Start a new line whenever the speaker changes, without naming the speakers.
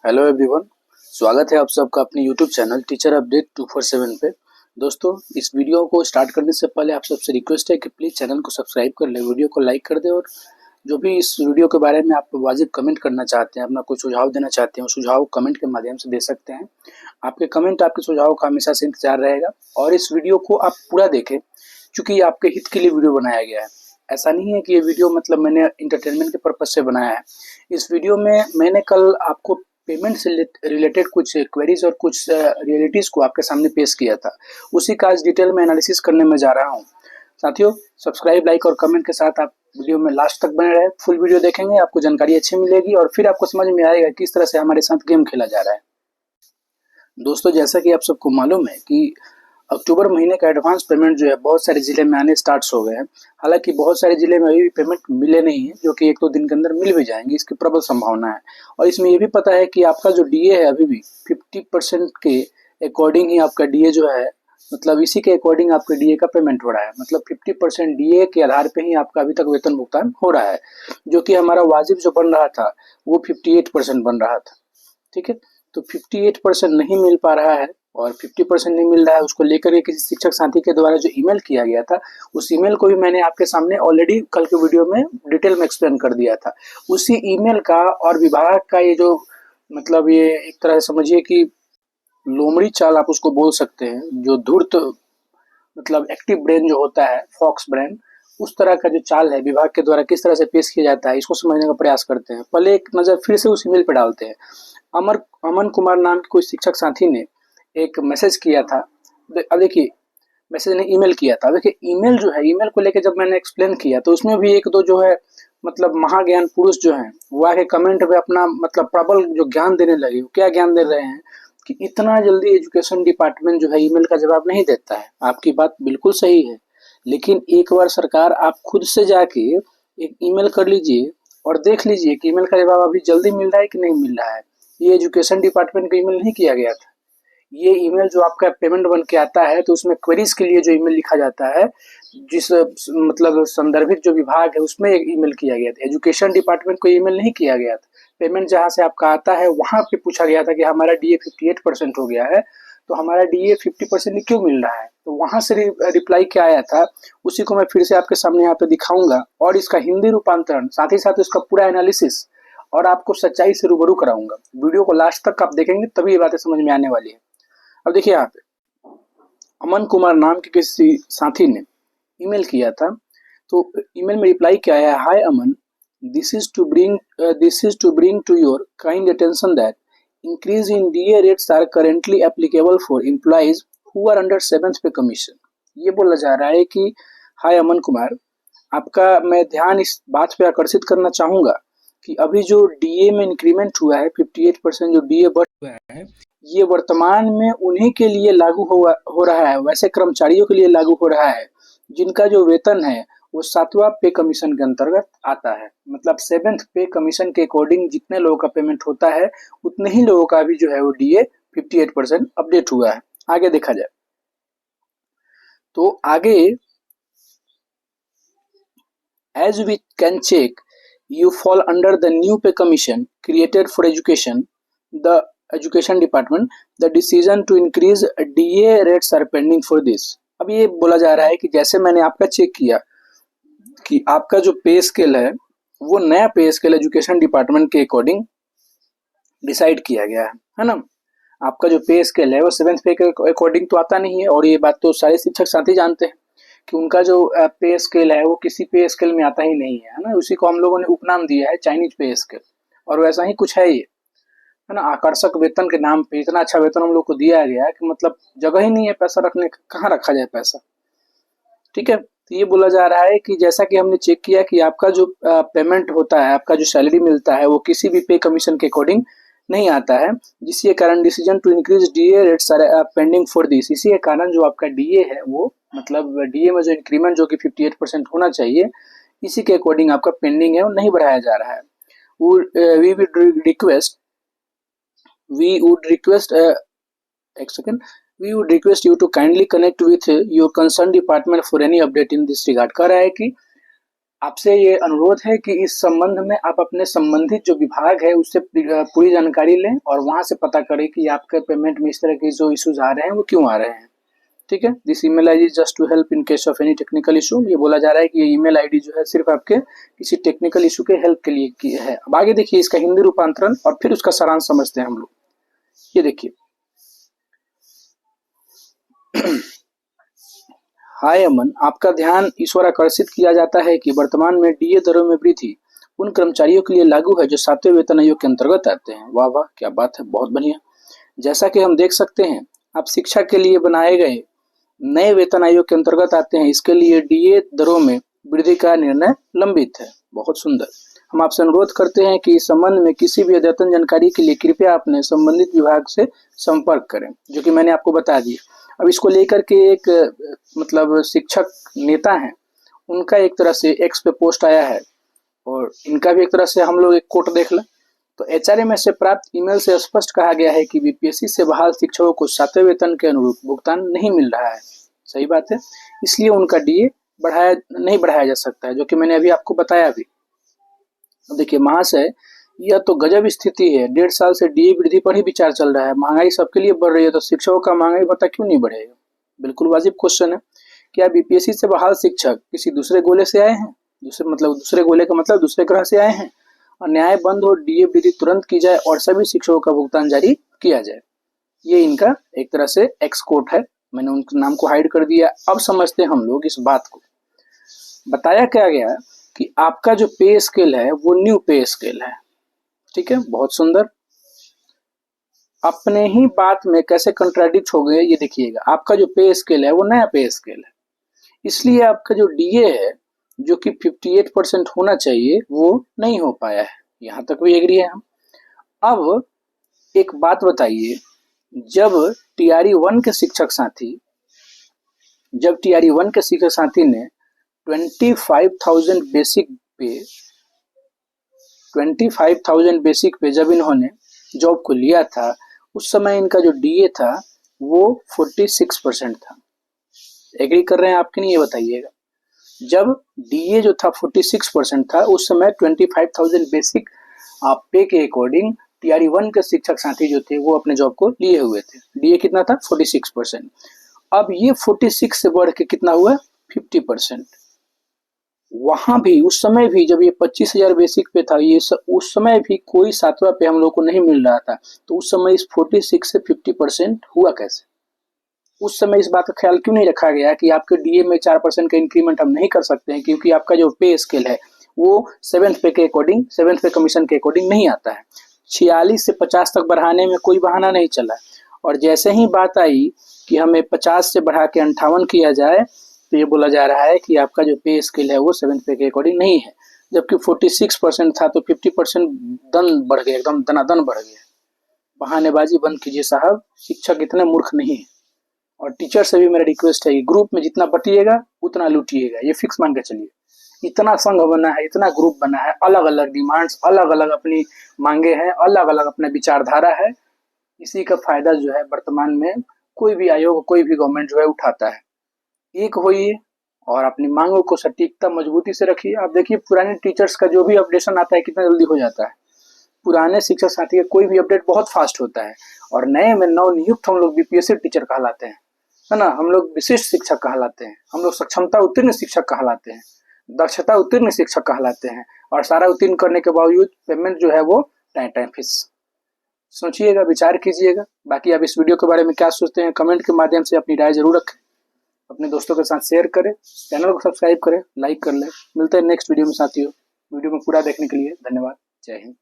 Hello everyone, स्वागत है आप सबका अपने यूट्यूब चैनल टीचर अपडेट 247 पे। दोस्तों, इस वीडियो को स्टार्ट करने से पहले आप सबसे रिक्वेस्ट है कि प्लीज़ चैनल को सब्सक्राइब कर ले, वीडियो को लाइक कर दे और जो भी इस वीडियो के बारे में आप वाजिब कमेंट करना चाहते हैं, अपना कोई सुझाव देना चाहते हैं, सुझाव कमेंट के माध्यम से दे सकते हैं। आपके कमेंट, आपके सुझाव का हमेशा से इंतजार रहेगा और इस वीडियो को आप पूरा देखें, चूँकि ये आपके हित के लिए वीडियो बनाया गया है। ऐसा नहीं है कि ये वीडियो मतलब मैंने इंटरटेनमेंट के पर्पज़ से बनाया है। इस वीडियो में मैंने कल आपको पेमेंट से रिलेटेड कुछ क्वेरीज और कुछ रियलिटीज़ को आपके सामने पेश किया था। उसी का आज डिटेल में एनालिसिस करने में जा रहा हूँ। साथियों, सब्सक्राइब, लाइक और कमेंट के साथ आप वीडियो में लास्ट तक बने रहे। फुल वीडियो देखेंगे, आपको जानकारी अच्छी मिलेगी और फिर आपको समझ में आएगा किस तरह से हमारे साथ गेम खेला जा रहा है। दोस्तों, जैसा कि आप सबको मालूम है कि अक्टूबर महीने का एडवांस पेमेंट जो है बहुत सारे ज़िले में आने स्टार्ट हो गए हैं। हालांकि बहुत सारे ज़िले में अभी भी पेमेंट मिले नहीं है, जो कि 1-2 दिन के अंदर मिल भी जाएंगे, इसकी प्रबल संभावना है। और इसमें ये भी पता है कि आपका जो डीए है अभी भी 50% के अकॉर्डिंग ही आपका डीए जो है, मतलब इसी के अकॉर्डिंग आपके डीए का पेमेंट हो रहा है। मतलब 50% डीए के आधार पे ही आपका अभी तक वेतन भुगतान हो रहा है, जो कि हमारा वाजिब जो बन रहा था वो 58% बन रहा था। ठीक है, तो 58% नहीं मिल पा रहा है और 50% नहीं मिल रहा है, उसको लेकर के किसी शिक्षक साथी के द्वारा जो ईमेल किया गया था, उस ईमेल को भी मैंने आपके सामने ऑलरेडी कल के वीडियो में डिटेल में एक्सप्लेन कर दिया था। उसी ईमेल का और विभाग का ये जो मतलब ये एक तरह से समझिए कि लोमड़ी चाल आप उसको बोल सकते हैं, जो धूर्त मतलब एक्टिव ब्रेन जो होता है, फॉक्स ब्रेन, उस तरह का जो चाल है विभाग के द्वारा किस तरह से पेश किया जाता है, इसको समझने का प्रयास करते हैं। पहले एक नज़र फिर से उस ईमेल पर डालते हैं। अमन कुमार नाम के कोई शिक्षक साथी ने एक मैसेज किया था। अब देखिए, मैसेज ने ईमेल किया था। देखिए, ईमेल जो है, ईमेल को लेकर जब मैंने एक्सप्लेन किया तो उसमें भी 1-2 जो है मतलब महाज्ञान पुरुष जो हैं, वो आके कमेंट में अपना मतलब प्रबल जो ज्ञान देने लगे। क्या ज्ञान दे रहे हैं कि इतना जल्दी एजुकेशन डिपार्टमेंट जो है ईमेल का जवाब नहीं देता है। आपकी बात बिल्कुल सही है, लेकिन एक बार सरकार आप खुद से जाके एक ईमेल कर लीजिए और देख लीजिए कि ईमेल का जवाब अभी जल्दी मिल रहा है कि नहीं मिल रहा है। ये एजुकेशन डिपार्टमेंट का ईमेल नहीं किया गया था। ये ईमेल जो आपका पेमेंट बन के आता है तो उसमें क्वेरीज के लिए जो ईमेल लिखा जाता है, जिस मतलब संदर्भित जो विभाग है उसमें एक ईमेल किया गया था। एजुकेशन डिपार्टमेंट को ईमेल नहीं किया गया था। पेमेंट जहाँ से आपका आता है वहाँ पे पूछा गया था कि हमारा डीए 58% हो गया है, तो हमारा डीए 50% क्यों मिल रहा है। तो वहाँ से रिप्लाई क्या आया था, उसी को मैं फिर से आपके सामने यहाँ पे दिखाऊंगा और इसका हिंदी रूपांतरण, साथ ही साथ इसका पूरा एनालिसिस और आपको सच्चाई से रूबरू कराऊंगा। वीडियो को लास्ट तक आप देखेंगे तभी ये बातें समझ में आने वाली है। अब देखिए, यहाँ पे अमन कुमार नाम के किसी साथी ने ईमेल किया था। तो ईमेल में रिप्लाई क्या आया, hi Aman, this is to bring to your kind attention that increase in DA rates are currently applicable for employees who are under 7th pay commission. ये बोला जा रहा है कि हाय अमन कुमार, आपका मैं ध्यान इस बात पे आकर्षित करना चाहूँगा कि अभी जो डीए में इंक्रीमेंट हुआ है, 58% जो डीए बढ़ हुआ है, ये वर्तमान में उन्हीं के लिए लागू हो रहा है, वैसे कर्मचारियों के लिए लागू हो रहा है जिनका जो वेतन है वो 7वां पे कमीशन के अंतर्गत आता है। मतलब 7th पे कमीशन के अकॉर्डिंग जितने लोगों का पेमेंट होता है उतने ही लोगों का भी जो है वो डीए 58% अपडेट हुआ है। आगे देखा जाए तो आगे, as we can check, you fall under the new pay commission created for education, the education department. The decision to increase DA rates are pending for this. अब ये बोला जा रहा है कि जैसे मैंने आपका चेक किया कि आपका जो पे स्केल है वो नया पे स्केल एजुकेशन डिपार्टमेंट के अकॉर्डिंग डिसाइड किया गया है ना। आपका जो पे स्केल है वो 7th पे के अकॉर्डिंग तो आता नहीं है, और ये बात तो सारे शिक्षक साथी जानते हैं कि उनका जो पे स्केल है वो किसी पे स्केल में आता ही नहीं है ना। उसी को हम लोगों ने उपनाम दिया है चाइनीज पे स्केल, और वैसा ही कुछ है ये, है ना। आकर्षक वेतन के नाम पे इतना अच्छा वेतन हम लोग को दिया गया है कि मतलब जगह ही नहीं है पैसा रखने का, कहाँ रखा जाए पैसा। ठीक है, तो ये बोला जा रहा है कि जैसा कि हमने चेक किया कि आपका जो पेमेंट होता है, आपका जो सैलरी मिलता है वो किसी भी पे कमीशन के अकॉर्डिंग नहीं आता है, जिसके कारण decision to increase DA rates are pending for this. इसी के कारण जो आपका डीए है वो मतलब डीए में जो इंक्रीमेंट जो कि 58% होना चाहिए, इसी के अकॉर्डिंग आपका पेंडिंग है, वो नहीं बढ़ाया जा रहा है। वी वुड रिक्वेस्ट एक second, we would request you to kindly connect with your concerned department for any update in this regard। कह रहा है कि आपसे ये अनुरोध है कि इस संबंध में आप अपने संबंधित जो विभाग है उससे पूरी जानकारी लें और वहां से पता करें कि आपके पेमेंट में इस तरह के जो इश्यूज आ रहे हैं वो क्यों आ रहे हैं। ठीक है, this email ID just to help in case of any technical issue. ये बोला जा रहा है कि ये ईमेल आईडी जो है सिर्फ आपके किसी टेक्निकल इशू के हेल्प के लिए की है। अब आगे देखिए इसका हिंदी रूपांतरण और फिर उसका सारांश समझते हैं हम लोग। ये देखिए, हाय अमन, आपका ध्यान इस ओर आकर्षित किया जाता है कि वर्तमान में डीए दरों में वृद्धि उन कर्मचारियों के लिए लागू है जो 7वें वेतन आयोग के अंतर्गत आते हैं। वाह वाह, क्या बात है, बहुत बढ़िया। जैसा कि हम देख सकते हैं, आप शिक्षा के लिए बनाए गए नए वेतन आयोग के अंतर्गत आते हैं। इसके लिए डीए दरों में वृद्धि का निर्णय लंबित है। बहुत सुंदर। हम आपसे अनुरोध करते हैं कि इस संबंध में किसी भी अद्यतन जानकारी के लिए कृपया अपने संबंधित विभाग से संपर्क करें, जो कि मैंने आपको बता दिया। अब इसको लेकर के एक मतलब शिक्षक नेता हैं, उनका एक तरह से एक्स पे पोस्ट आया है और इनका भी एक तरह से हम लोग एक कोट देख लें तो एचआरएम से प्राप्त ईमेल से स्पष्ट कहा गया है कि बीपीएससी से बहाल शिक्षकों को 7वें वेतन के अनुरूप भुगतान नहीं मिल रहा है। सही बात है, इसलिए उनका डीए नहीं बढ़ाया जा सकता है, जो कि मैंने अभी आपको बताया भी। देखिए महाशय, यह तो गजब स्थिति है। 1.5 साल से डीए वृद्धि पर ही विचार चल रहा है। महंगाई सबके लिए बढ़ रही है तो शिक्षकों का महंगाई भत्ता क्यों नहीं बढ़ेगा? बिल्कुल वाजिब क्वेश्चन है। क्या बीपीएससी से बहाल शिक्षक किसी दूसरे गोले से आए हैं? दूसरे गोले का मतलब दूसरे ग्रह से आए हैं? अन्याय बंद हो, डीए वृद्धि तुरंत की जाए और सभी शिक्षकों का भुगतान जारी किया जाए। ये इनका एक तरह से एक्स कोट है। मैंने उनके नाम को हाइड कर दिया। अब समझते हैं हम लोग इस बात को। बताया क्या गया कि आपका जो पे स्केल है वो न्यू पे स्केल है। ठीक है, बहुत सुंदर। अपने ही बात में कैसे कंट्राडिक्ट हो गए ये देखिएगा। आपका जो पे स्केल है वो नया पे स्केल है, इसलिए आपका जो डीए है जो कि 58% होना चाहिए वो नहीं हो पाया है। यहाँ तक भी एग्री है हम। अब एक बात बताइए, जब टीआरई 1 के शिक्षक साथी ने 25,000 बेसिक पे जब इन्होंने जॉब को लिया था, उस समय इनका जो डीए था वो 46% था। एग्री कर रहे हैं आपके नहीं, ये बताइएगा। जब डीए जो था 46% था, उस समय 25,000 बेसिक पे के अकॉर्डिंग टीआरई 1 के शिक्षक साथी जो थे वो अपने जॉब को लिए हुए थे। डीए कितना था? 46%। अब ये 46 से बढ़ के कितना हुआ? 50%। वहां भी उस समय भी जब ये 25,000 बेसिक पे था, ये उस समय भी कोई 7वां पे हम लोग को नहीं मिल रहा था। तो उस समय इस 46 से 50% हुआ कैसे? उस समय इस बात का ख्याल क्यों नहीं रखा गया कि आपके डीए में 4% का इंक्रीमेंट हम नहीं कर सकते हैं, क्योंकि आपका जो पे स्केल है वो 7th पे के अकॉर्डिंग, 7th पे कमीशन के अकॉर्डिंग नहीं आता है। 46 से 50 तक बढ़ाने में कोई बहाना नहीं चला। और जैसे ही बात आई कि हमें 50 से बढ़ा के 58 किया जाए, तो ये बोला जा रहा है कि आपका जो पे स्केल है वो 7th पे के अकॉर्डिंग नहीं है। जबकि 46% था तो 50% दन बढ़ गया, एकदम दनादन बढ़ गया। बहानेबाजी बंद कीजिए साहब, शिक्षक इतने मूर्ख नहीं है। और टीचर से भी मेरा रिक्वेस्ट है कि ग्रुप में जितना बटिएगा उतना लूटिएगा, ये फिक्स मान के चलिए। इतना संघ बना है, इतना ग्रुप बना है, अलग अलग डिमांड्स, अलग अलग अपनी मांगे हैं, अलग अलग अपना विचारधारा है। इसी का फायदा जो है वर्तमान में कोई भी आयोग, कोई भी गवर्नमेंट जो है उठाता है। एक होइए और अपनी मांगों को सटीकता मजबूती से रखिए। आप देखिए पुराने टीचर्स का जो भी अपडेशन आता है कितना जल्दी हो जाता है। पुराने शिक्षक साथी का कोई भी अपडेट बहुत फास्ट होता है और नए में नवनियुक्त हम लोग बीपीएससी टीचर कहलाते हैं, है ना। हम लोग विशिष्ट शिक्षक कहलाते हैं, हम लोग सक्षमता उत्तीर्ण शिक्षक कहलाते हैं, दक्षता उत्तीर्ण शिक्षक कहलाते हैं। और सारा उत्तीर्ण करने के बावजूद पेमेंट जो है वो टाइम फीस। सोचिएगा, विचार कीजिएगा। बाकी आप इस वीडियो के बारे में क्या सोचते हैं कमेंट के माध्यम से अपनी राय जरूर रखें। अपने दोस्तों के साथ शेयर करें, चैनल को सब्सक्राइब करें, लाइक कर लें। मिलते हैं नेक्स्ट वीडियो में साथियों। वीडियो में पूरा देखने के लिए धन्यवाद। जय हिंद।